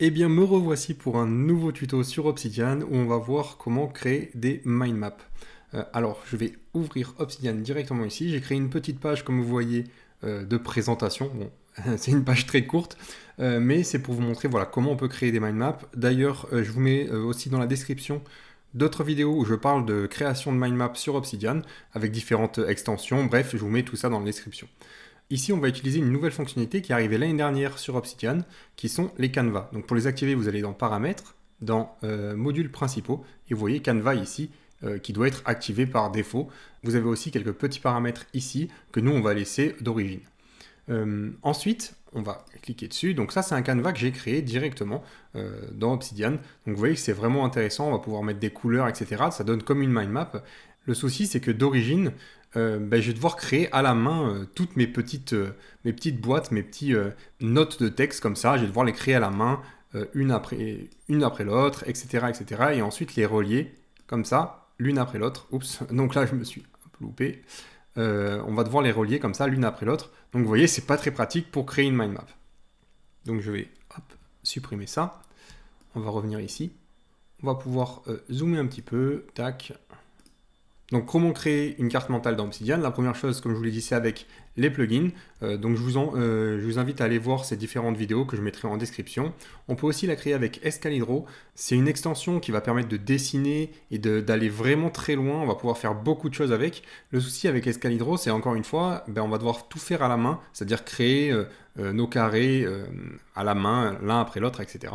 Eh bien, me revoici pour un nouveau tuto sur Obsidian où on va voir comment créer des mind maps. Alors, je vais ouvrir Obsidian directement ici. J'ai créé une petite page, comme vous voyez, de présentation. Bon, c'est une page très courte, mais c'est pour vous montrer voilà, comment on peut créer des mind maps. D'ailleurs, je vous mets aussi dans la description d'autres vidéos où je parle de création de mind maps sur Obsidian avec différentes extensions. Bref, je vous mets tout ça dans la description. Ici, on va utiliser une nouvelle fonctionnalité qui est arrivée l'année dernière sur Obsidian, qui sont les canevas. Donc pour les activer, vous allez dans Paramètres, dans Modules principaux, et vous voyez Canva ici, qui doit être activé par défaut. Vous avez aussi quelques petits paramètres ici, que nous, on va laisser d'origine. Ensuite, on va cliquer dessus. Donc ça, c'est un canevas que j'ai créé directement dans Obsidian. Donc vous voyez que c'est vraiment intéressant, on va pouvoir mettre des couleurs, etc. Ça donne comme une mind map. Le souci, c'est que d'origine, je vais devoir créer à la main toutes mes petites boîtes, mes petites notes de texte comme ça. Je vais devoir les créer à la main, une après l'autre, etc., etc. Et ensuite les relier comme ça, l'une après l'autre. Oups, donc là je me suis un peu loupé. On va devoir les relier comme ça, l'une après l'autre. Donc vous voyez, c'est pas très pratique pour créer une mind map. Donc je vais supprimer ça. On va revenir ici. On va pouvoir zoomer un petit peu. Tac. Donc comment créer une carte mentale dans Obsidian? La première chose, comme je vous l'ai dit, c'est avec les plugins. Donc je vous invite à aller voir ces différentes vidéos que je mettrai en description. On peut aussi la créer avec Escalibro. C'est une extension qui va permettre de dessiner et d'aller vraiment très loin. On va pouvoir faire beaucoup de choses avec. Le souci avec Escalibro, c'est encore une fois, on va devoir tout faire à la main, c'est-à-dire créer nos carrés à la main, l'un après l'autre, etc.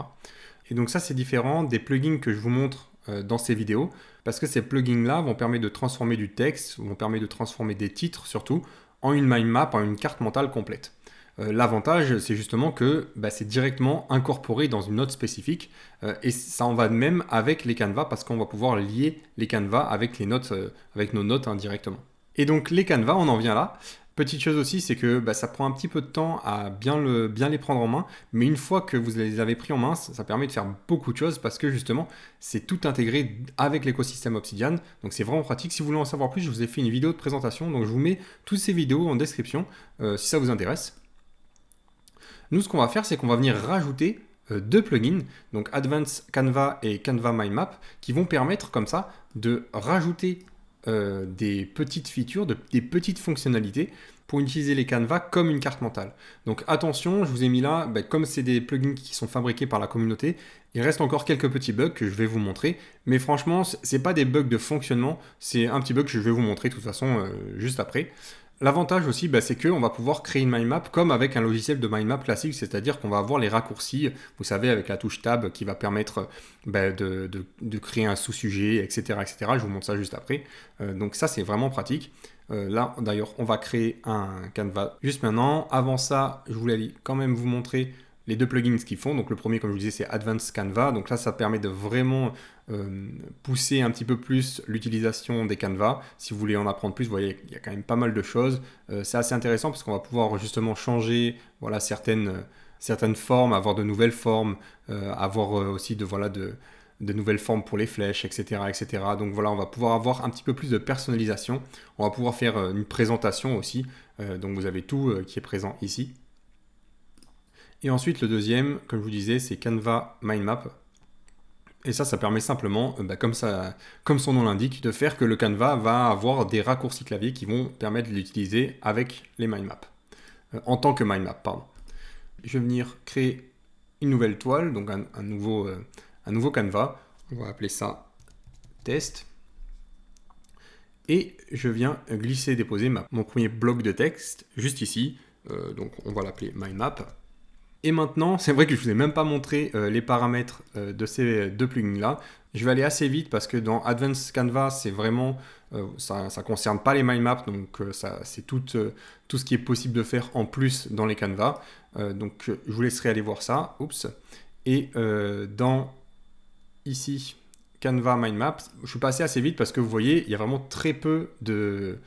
Et donc ça, c'est différent des plugins que je vous montre dans ces vidéos, parce que ces plugins-là vont permettre de transformer du texte, vont permettre de transformer des titres surtout, en une mind map, en une carte mentale complète. L'avantage, c'est justement que c'est directement incorporé dans une note spécifique, et ça en va de même avec les canevas, parce qu'on va pouvoir lier les canevas avec les notes, avec nos notes directement. Et donc les canevas, on en vient là. Petite chose aussi, c'est que ça prend un petit peu de temps à bien les prendre en main, mais une fois que vous les avez pris en main, ça permet de faire beaucoup de choses parce que justement, c'est tout intégré avec l'écosystème Obsidian, donc c'est vraiment pratique. Si vous voulez en savoir plus, je vous ai fait une vidéo de présentation, donc je vous mets toutes ces vidéos en description si ça vous intéresse. Nous, ce qu'on va faire, c'est qu'on va venir rajouter deux plugins, donc Advanced Canva et Canva Mind Map, qui vont permettre comme ça de rajouter des petites features, des petites fonctionnalités pour utiliser les canevas comme une carte mentale. Donc attention, je vous ai mis là, comme c'est des plugins qui sont fabriqués par la communauté, il reste encore quelques petits bugs que je vais vous montrer, mais franchement, c'est pas des bugs de fonctionnement, c'est un petit bug que je vais vous montrer de toute façon juste après. L'avantage aussi, c'est qu'on va pouvoir créer une mind map comme avec un logiciel de mind map classique, c'est-à-dire qu'on va avoir les raccourcis, vous savez, avec la touche Tab qui va permettre de créer un sous-sujet, etc., etc. Je vous montre ça juste après. Donc ça, c'est vraiment pratique. Là, d'ailleurs, on va créer un canevas juste maintenant. Avant ça, je voulais quand même vous montrer les deux plugins qu'ils font. Donc le premier, comme je vous disais, c'est Advanced Canva. Donc là, ça permet de vraiment pousser un petit peu plus l'utilisation des canevas. Si vous voulez en apprendre plus, vous voyez, il y a quand même pas mal de choses. C'est assez intéressant parce qu'on va pouvoir justement changer certaines formes, avoir de nouvelles formes, avoir aussi de nouvelles formes pour les flèches, etc., etc. Donc voilà, on va pouvoir avoir un petit peu plus de personnalisation. On va pouvoir faire une présentation aussi. Donc vous avez tout qui est présent ici. Et ensuite, le deuxième, comme je vous disais, c'est Canva Mind Map. Et ça permet simplement, comme son nom l'indique, de faire que le Canva va avoir des raccourcis clavier qui vont permettre de l'utiliser avec les mind maps. En tant que mind map, pardon. Je vais venir créer une nouvelle toile, donc un nouveau Canva. On va appeler ça test. Et je viens glisser, déposer mon premier bloc de texte juste ici. Donc on va l'appeler mind map. Et maintenant, c'est vrai que je ne vous ai même pas montré les paramètres de ces deux plugins-là. Je vais aller assez vite parce que dans Advanced Canva, c'est vraiment, ça ne concerne pas les mind maps, donc c'est tout ce qui est possible de faire en plus dans les canevas. Donc je vous laisserai aller voir ça. Oups. Et dans ici, Canva Mind Map, je suis passé assez vite parce que vous voyez, il y a vraiment très peu de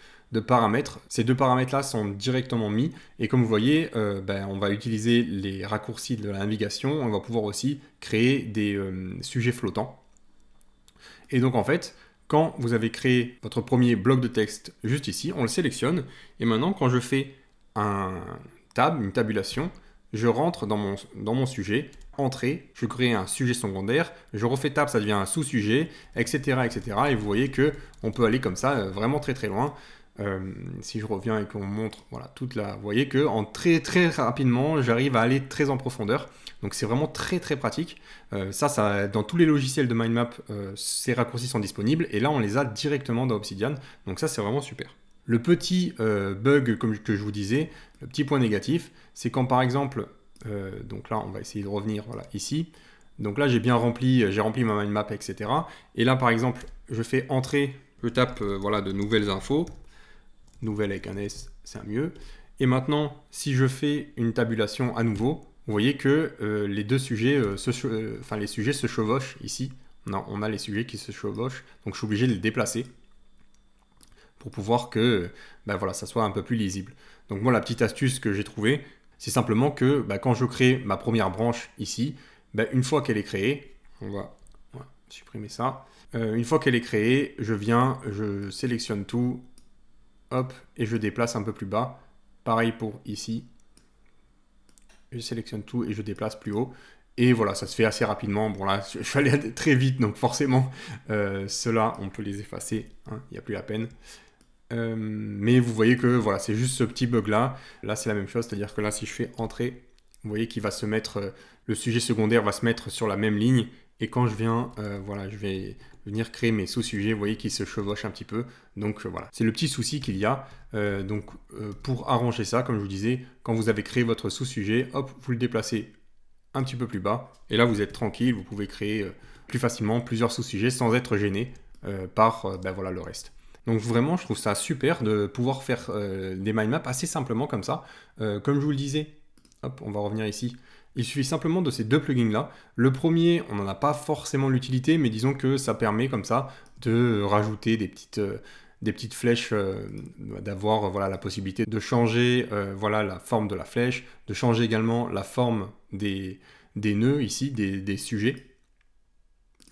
paramètres. Ces deux paramètres-là sont directement mis. Et comme vous voyez, on va utiliser les raccourcis de la navigation. On va pouvoir aussi créer des sujets flottants. Et donc en fait, quand vous avez créé votre premier bloc de texte juste ici, on le sélectionne. Et maintenant, quand je fais une tabulation, je rentre dans mon sujet entrée, je crée un sujet secondaire, je refais tab, ça devient un sous-sujet, etc., etc. Et vous voyez que on peut aller comme ça vraiment très très loin. Si je reviens et qu'on montre voilà, vous voyez que en très très rapidement, j'arrive à aller très en profondeur. Donc c'est vraiment très très pratique. Ça, dans tous les logiciels de mind map, ces raccourcis sont disponibles et là on les a directement dans Obsidian. Donc ça c'est vraiment super. Le petit bug que je vous disais, le petit point négatif, c'est quand par exemple, donc là on va essayer de revenir voilà, ici. Donc là j'ai rempli ma mind map, etc. Et là par exemple, je fais entrer, je tape voilà, de nouvelles infos. Nouvelle avec un S, c'est un mieux. Et maintenant, si je fais une tabulation à nouveau, vous voyez que les deux sujets, les sujets se chevauchent ici. On a les sujets qui se chevauchent, donc je suis obligé de les déplacer pour pouvoir que voilà, ça soit un peu plus lisible. Donc moi, la petite astuce que j'ai trouvée, c'est simplement que quand je crée ma première branche ici, une fois qu'elle est créée, on va supprimer ça. Une fois qu'elle est créée, je sélectionne tout, hop, et je déplace un peu plus bas. Pareil pour ici. Je sélectionne tout et je déplace plus haut. Et voilà, ça se fait assez rapidement. Bon là, je suis allé très vite, donc forcément, ceux-là, on peut les effacer. Il n'y a plus la peine. Mais vous voyez que voilà, c'est juste ce petit bug-là. Là, c'est la même chose, c'est-à-dire que là, si je fais entrer, vous voyez qu'il va se mettre, le sujet secondaire va se mettre sur la même ligne. Et quand je viens, voilà, je vais venir créer mes sous-sujets, vous voyez qu'ils se chevauchent un petit peu. Donc voilà, c'est le petit souci qu'il y a. Pour arranger ça, comme je vous disais, quand vous avez créé votre sous-sujet, hop, vous le déplacez un petit peu plus bas. Et là, vous êtes tranquille, vous pouvez créer plus facilement plusieurs sous-sujets sans être gêné par voilà, le reste. Donc vraiment, je trouve ça super de pouvoir faire des mind maps assez simplement comme ça. Comme je vous le disais, hop, on va revenir ici. Il suffit simplement de ces deux plugins-là. Le premier, on n'en a pas forcément l'utilité, mais disons que ça permet comme ça de rajouter des petites flèches, d'avoir voilà, la possibilité de changer voilà, la forme de la flèche, de changer également la forme des nœuds ici, des sujets.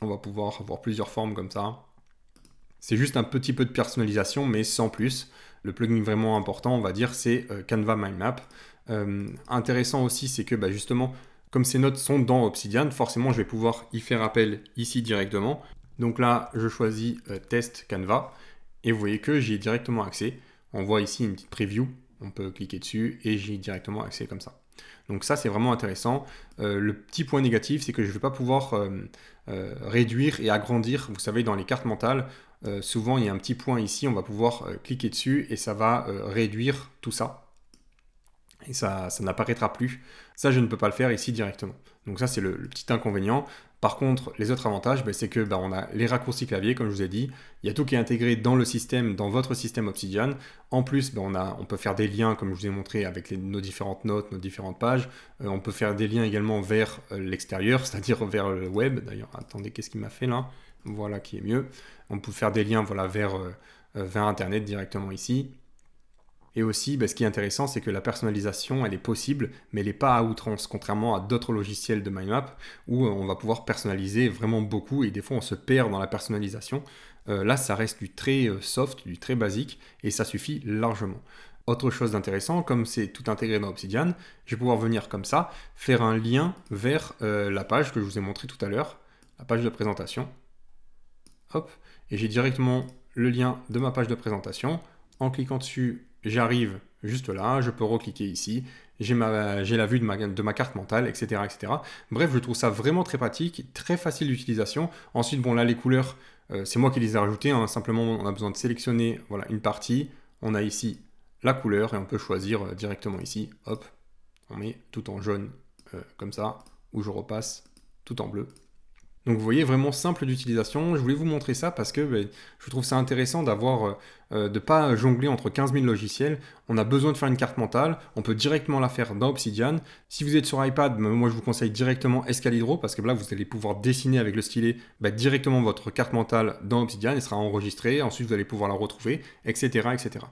On va pouvoir avoir plusieurs formes comme ça. C'est juste un petit peu de personnalisation, mais sans plus. Le plugin vraiment important, on va dire, c'est Canva Mind Map. Intéressant aussi, c'est que justement, comme ces notes sont dans Obsidian, forcément, je vais pouvoir y faire appel ici directement. Donc là, je choisis Test Canva, et vous voyez que j'y ai directement accès. On voit ici une petite preview, on peut cliquer dessus, et j'y ai directement accès comme ça. Donc ça, c'est vraiment intéressant. Le petit point négatif, c'est que je ne vais pas pouvoir réduire et agrandir. Vous savez, dans les cartes mentales, souvent, il y a un petit point ici, on va pouvoir cliquer dessus et ça va réduire tout ça. Et ça n'apparaîtra plus. Ça, je ne peux pas le faire ici directement. Donc ça, c'est le petit inconvénient. Par contre, les autres avantages, c'est que on a les raccourcis clavier, comme je vous ai dit. Il y a tout qui est intégré dans le système, dans votre système Obsidian. En plus, on peut faire des liens, comme je vous ai montré, avec nos différentes notes, nos différentes pages. On peut faire des liens également vers l'extérieur, c'est-à-dire vers le web. D'ailleurs, attendez, qu'est-ce qu'il m'a fait là? Voilà qui est mieux. On peut faire des liens voilà, vers Internet directement ici. Et aussi, ce qui est intéressant, c'est que la personnalisation, elle est possible, mais elle n'est pas à outrance, contrairement à d'autres logiciels de mind map, où on va pouvoir personnaliser vraiment beaucoup, et des fois on se perd dans la personnalisation. Là, ça reste du très soft, du très basique, et ça suffit largement. Autre chose d'intéressant, comme c'est tout intégré dans Obsidian, je vais pouvoir venir comme ça, faire un lien vers la page que je vous ai montré tout à l'heure, la page de présentation. Hop, et j'ai directement le lien de ma page de présentation. En cliquant dessus, j'arrive juste là, je peux recliquer ici, j'ai la vue de ma carte mentale, etc., etc. Bref, je trouve ça vraiment très pratique, très facile d'utilisation. Ensuite, bon là, les couleurs, c'est moi qui les ai rajoutées, hein. Simplement, on a besoin de sélectionner voilà, une partie. On a ici la couleur et on peut choisir directement ici, hop, on met tout en jaune comme ça, ou je repasse tout en bleu. Donc vous voyez, vraiment simple d'utilisation. Je voulais vous montrer ça parce que je trouve ça intéressant d'avoir, de ne pas jongler entre 15 000 logiciels. On a besoin de faire une carte mentale, on peut directement la faire dans Obsidian. Si vous êtes sur iPad, moi je vous conseille directement Escalibro parce que là vous allez pouvoir dessiner avec le stylet directement votre carte mentale dans Obsidian, elle sera enregistrée, ensuite vous allez pouvoir la retrouver, etc. etc.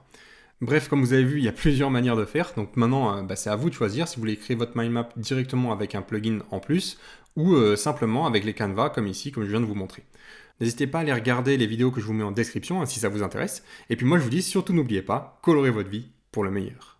Bref, comme vous avez vu, il y a plusieurs manières de faire. Donc maintenant, c'est à vous de choisir si vous voulez créer votre mind map directement avec un plugin en plus ou simplement avec les Canva comme ici, comme je viens de vous montrer. N'hésitez pas à aller regarder les vidéos que je vous mets en description si ça vous intéresse. Et puis moi, je vous dis surtout n'oubliez pas, colorez votre vie pour le meilleur.